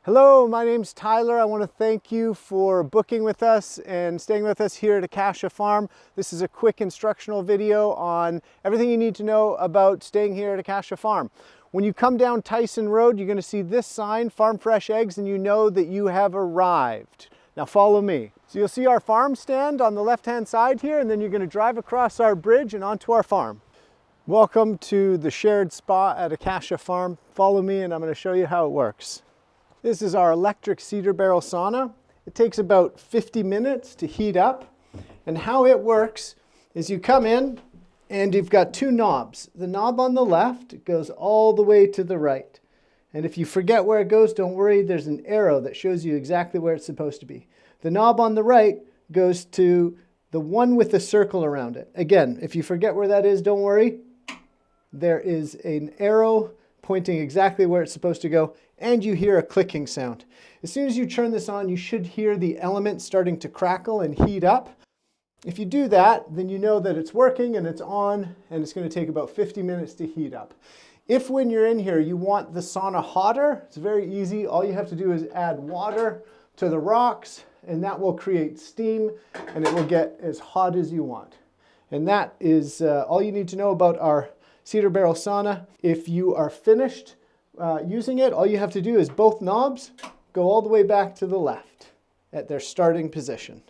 Hello, my name's Tyler. I want to thank you for booking with us and staying with us here at Akasha Farm. This is a quick instructional video on everything you need to know about staying here at Akasha Farm. When you come down Tyson Road, you're going to see this sign, Farm Fresh Eggs, and you know that you have arrived. Now follow me. So you'll see our farm stand on the left-hand side here, and then you're going to drive across our bridge and onto our farm. Welcome to the shared spa at Akasha Farm. Follow me and I'm going to show you how it works. This is our electric cedar barrel sauna. It takes about 50 minutes to heat up. And how it works is you come in and you've got two knobs. The knob on the left goes all the way to the right. And if you forget where it goes, don't worry, there's an arrow that shows you exactly where it's supposed to be. The knob on the right goes to the one with the circle around it. Again, if you forget where that is, don't worry. There is an arrow pointing exactly where it's supposed to go, and you hear a clicking sound. As soon as you turn this on, you should hear the element starting to crackle and heat up. If you do that, then you know that it's working and it's on, and it's going to take about 50 minutes to heat up. If when you're in here you want the sauna hotter, it's very easy. All you have to do is add water to the rocks, and that will create steam, and it will get as hot as you want. And that is all you need to know about our cedar barrel sauna. If you are finished using it, all you have to do is both knobs go all the way back to the left at their starting position.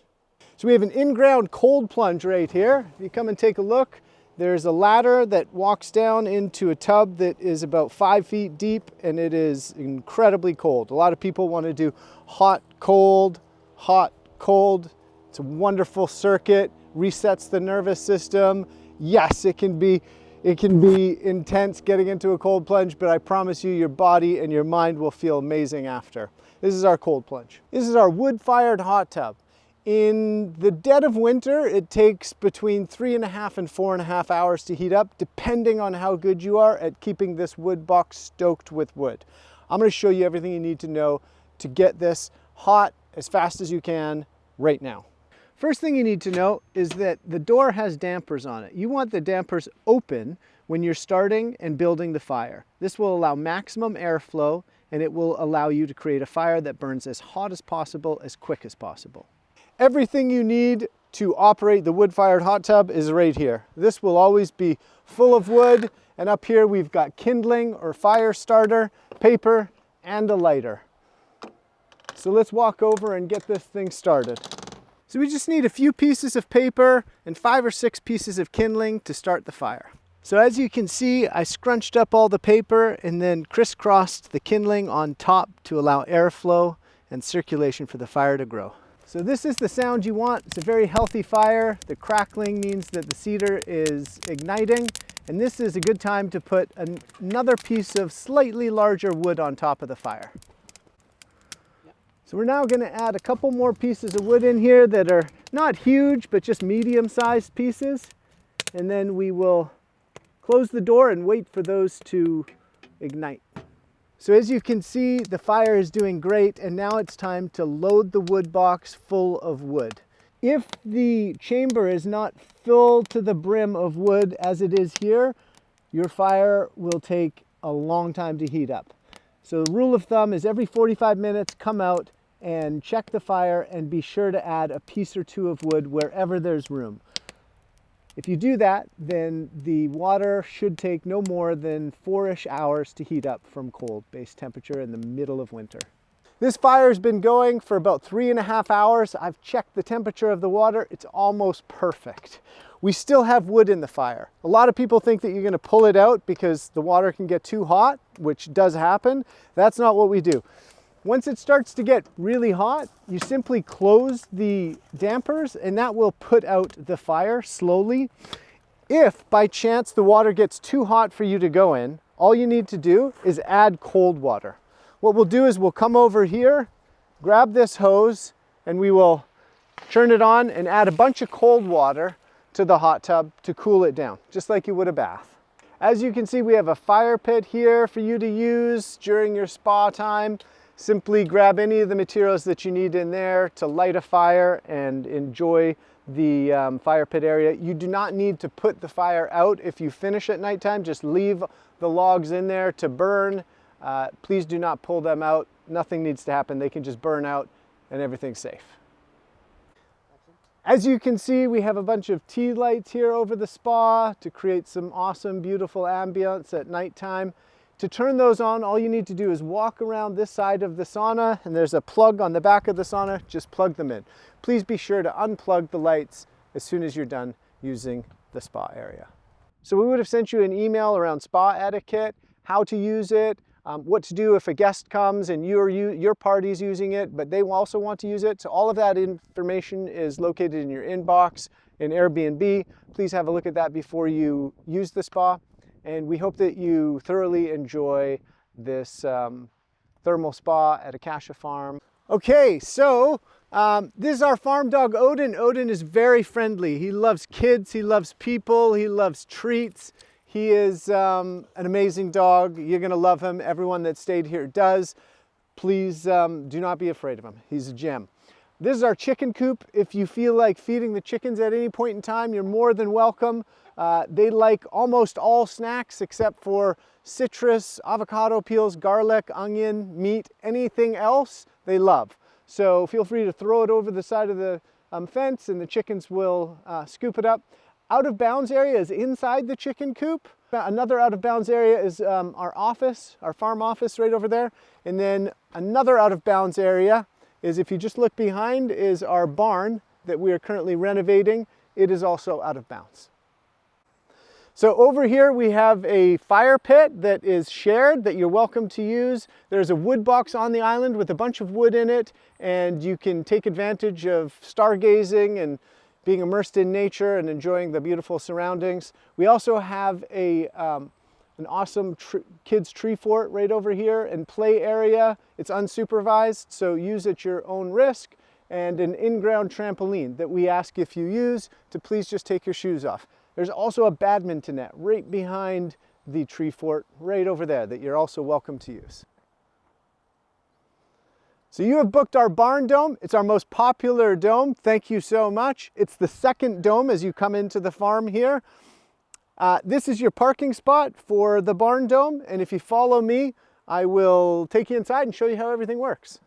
So we have an in-ground cold plunge right here. If you come and take a look, there's a ladder that walks down into a tub that is about 5 feet deep, and it is incredibly cold. A lot of people want to do hot, cold, hot, cold. It's a wonderful circuit, resets the nervous system. Yes, it can be intense getting into a cold plunge, but I promise you your body and your mind will feel amazing after. This is our cold plunge. This is our wood-fired hot tub. In the dead of winter, it takes between 3.5 and 4.5 hours to heat up, depending on how good you are at keeping this wood box stoked with wood. I'm going to show you everything you need to know to get this hot as fast as you can right now. First thing you need to know is that the door has dampers on it. You want the dampers open when you're starting and building the fire. This will allow maximum airflow, and it will allow you to create a fire that burns as hot as possible, as quick as possible. Everything you need to operate the wood-fired hot tub is right here. This will always be full of wood, and up here we've got kindling or fire starter, paper, and a lighter. So let's walk over and get this thing started. So we just need a few pieces of paper and 5 or 6 pieces of kindling to start the fire. So as you can see, I scrunched up all the paper and then crisscrossed the kindling on top to allow airflow and circulation for the fire to grow. So this is the sound you want. It's a very healthy fire. The crackling means that the cedar is igniting, and this is a good time to put another piece of slightly larger wood on top of the fire. So we're now going to add a couple more pieces of wood in here that are not huge, but just medium-sized pieces. And then we will close the door and wait for those to ignite. So as you can see, the fire is doing great, and now it's time to load the wood box full of wood. If the chamber is not filled to the brim of wood as it is here, your fire will take a long time to heat up. So the rule of thumb is every 45 minutes, come out and check the fire and be sure to add a piece or two of wood wherever there's room. If you do that, then the water should take no more than 4-ish hours to heat up from cold base temperature in the middle of winter. This fire's been going for about 3.5 hours. I've checked the temperature of the water. It's almost perfect. We still have wood in the fire. A lot of people think that you're going to pull it out because the water can get too hot, which does happen. That's not what we do. Once it starts to get really hot, you simply close the dampers and that will put out the fire slowly. If by chance the water gets too hot for you to go in, all you need to do is add cold water. What we'll do is we'll come over here, grab this hose, and we will turn it on and add a bunch of cold water to the hot tub to cool it down, just like you would a bath. As you can see, we have a fire pit here for you to use during your spa time. Simply grab any of the materials that you need in there to light a fire and enjoy the fire pit area. You do not need to put the fire out if you finish at nighttime. Just leave the logs in there to burn. Please do not pull them out. nothing needs to happen. They can just burn out and everything's safe. As you can see, we have a bunch of tea lights here over the spa to create some awesome, beautiful ambience at nighttime. To turn those on, all you need to do is walk around this side of the sauna, and there's a plug on the back of the sauna. Just plug them in. Please be sure to unplug the lights as soon as you're done using the spa area. So we would have sent you an email around spa etiquette, how to use it, what to do if a guest comes and your party's using it, but they also want to use it. So all of that information is located in your inbox in Airbnb. Please have a look at that before you use the spa. And we hope that you thoroughly enjoy this thermal spa at Akasha Farm. Okay, so this is our farm dog, Odin. Odin is very friendly. He loves kids, he loves people, he loves treats. He is an amazing dog. You're gonna love him. Everyone that stayed here does. Please do not be afraid of him. He's a gem. This is our chicken coop. If you feel like feeding the chickens at any point in time, you're more than welcome. They like almost all snacks except for citrus, avocado peels, garlic, onion, meat, anything else they love. So feel free to throw it over the side of the fence and the chickens will scoop it up. Out of bounds area is inside the chicken coop. Another out of bounds area is our office, our farm office right over there. And then another out of bounds area is, if you just look behind, is our barn that we are currently renovating. It is also out of bounds. So over here we have a fire pit that is shared that you're welcome to use. There's a wood box on the island with a bunch of wood in it, and you can take advantage of stargazing and being immersed in nature and enjoying the beautiful surroundings. We also have an awesome kids tree fort right over here and play area. It's unsupervised, so use at your own risk, and an in-ground trampoline that we ask if you use to please just take your shoes off. There's also a badminton net right behind the tree fort right over there that you're also welcome to use. So you have booked our barn dome. It's our most popular dome. Thank you so much. It's the second dome as you come into the farm here. This is your parking spot for the barn dome. And if you follow me, I will take you inside and show you how everything works.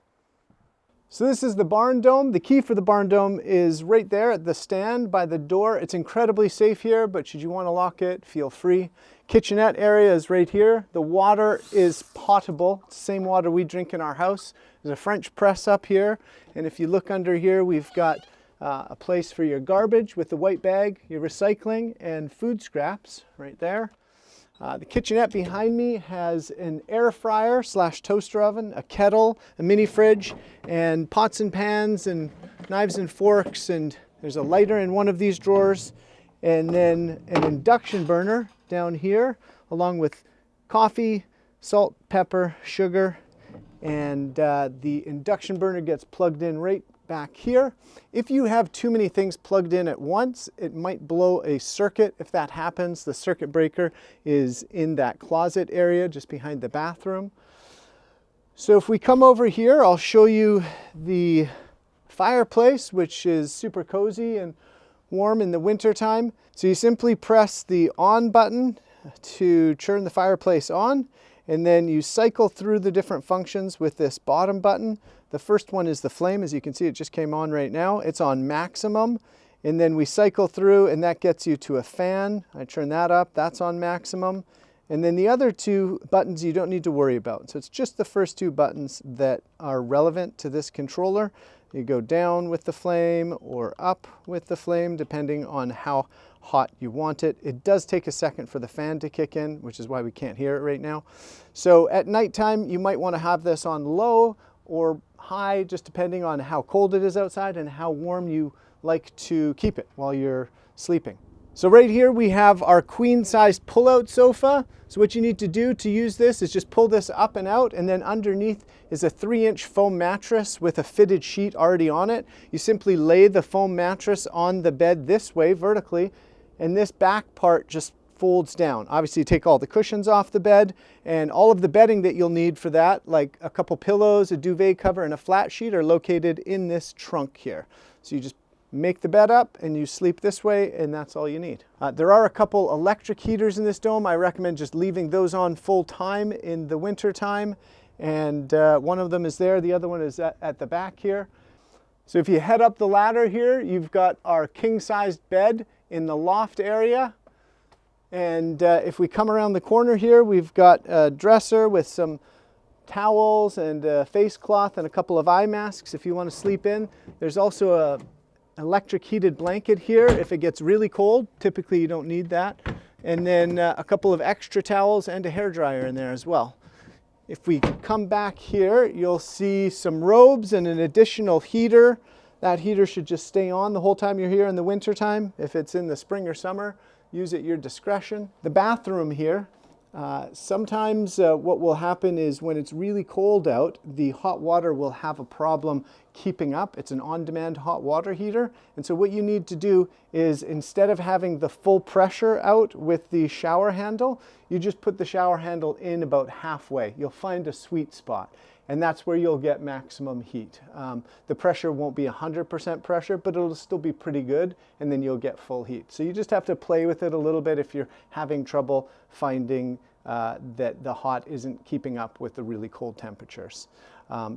So this is the barn dome. The key for the barn dome is right there at the stand by the door. It's incredibly safe here, but should you want to lock it, feel free. Kitchenette area is right here. The water is potable. It's the same water we drink in our house. There's a French press up here. And if you look under here, we've got a place for your garbage with the white bag, your recycling, and food scraps right there. The kitchenette behind me has an air fryer / toaster oven, a kettle, a mini fridge, and pots and pans and knives and forks, and there's a lighter in one of these drawers, and then an induction burner down here, along with coffee, salt, pepper, sugar, and the induction burner gets plugged in right back here. If you have too many things plugged in at once, it might blow a circuit. If that happens, the circuit breaker is in that closet area just behind the bathroom. So if we come over here, I'll show you the fireplace, which is super cozy and warm in the winter time. So you simply press the on button to turn the fireplace on, and then you cycle through the different functions with this bottom button. The first one is the flame. As you can see, it just came on right now. It's on maximum. And then we cycle through, and that gets you to a fan. I turn that up, that's on maximum. And then the other two buttons you don't need to worry about. So it's just the first two buttons that are relevant to this controller. You go down with the flame or up with the flame, depending on how hot you want it. It does take a second for the fan to kick in, which is why we can't hear it right now. So at nighttime, you might want to have this on low or high, just depending on how cold it is outside and how warm you like to keep it while you're sleeping. So right here we have our queen-sized pull-out sofa. So what you need to do to use this is just pull this up and out, and then underneath is a 3-inch foam mattress with a fitted sheet already on it. You simply lay the foam mattress on the bed this way vertically, and this back part just folds down. Obviously you take all the cushions off the bed, and all of the bedding that you'll need for that, like a couple pillows, a duvet cover, and a flat sheet, are located in this trunk here. So you just make the bed up and you sleep this way, and that's all you need. There are a couple electric heaters in this dome. I recommend just leaving those on full time in the winter time. and one of them is there, the other one is at the back here. So if you head up the ladder here, you've got our king-sized bed in the loft area. And if we come around the corner here, we've got a dresser with some towels and a face cloth and a couple of eye masks if you want to sleep in. There's also a electric heated blanket here if it gets really cold. Typically you don't need that. And then a couple of extra towels and a hairdryer in there as well. If we come back here, you'll see some robes and an additional heater. That heater should just stay on the whole time you're here in the winter time. If it's in the spring or summer, use at your discretion. The bathroom here, sometimes what will happen is when it's really cold out, the hot water will have a problem keeping up. It's an on-demand hot water heater. And so what you need to do is, instead of having the full pressure out with the shower handle, you just put the shower handle in about halfway. You'll find a sweet spot. And that's where you'll get maximum heat. The pressure won't be 100% pressure, but it'll still be pretty good, and then you'll get full heat. So you just have to play with it a little bit if you're having trouble finding that the hot isn't keeping up with the really cold temperatures.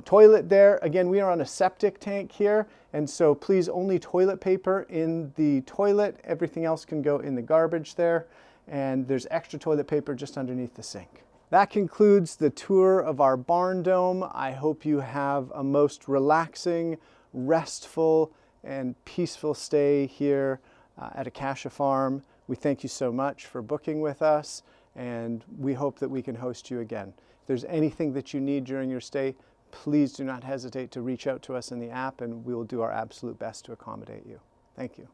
Toilet there, again, we are on a septic tank here, and so please only toilet paper in the toilet. Everything else can go in the garbage there, and there's extra toilet paper just underneath the sink. That concludes the tour of our barn dome. I hope you have a most relaxing, restful, and peaceful stay here at Akasha Farm. We thank you so much for booking with us, and we hope that we can host you again. If there's anything that you need during your stay, please do not hesitate to reach out to us in the app, and we will do our absolute best to accommodate you. Thank you.